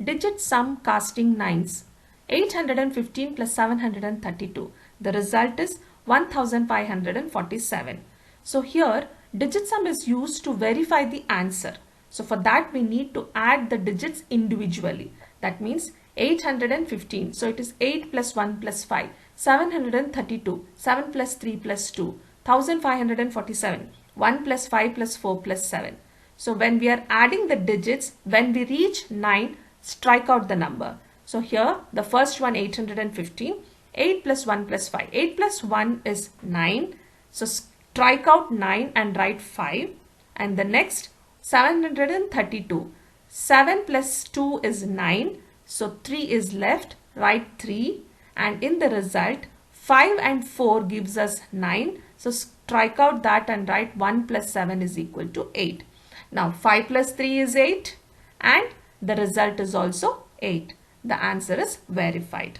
digit sum casting 9's. 815 plus 732. The result is 1547. So here digit sum is used to verify the answer. So for that we need to add the digits individually. That means 815. So it is 8 plus 1 plus 5. 732. 7 plus 3 plus 2. 1547. 1 plus 5 plus 4 plus 7. So when we are adding the digits, when we reach 9, strike out the number. So here the first one 815, 8 plus 1 plus 5. 8 plus 1 is 9. So strike out 9 and write 5. And the next 732. 7 plus 2 is 9. So 3 is left. Write 3. And in the result 5 and 4 gives us 9. So strike out that and write 1 plus 7 is equal to 8. Now 5 plus 3 is 8 and the result is also 8. The answer is verified.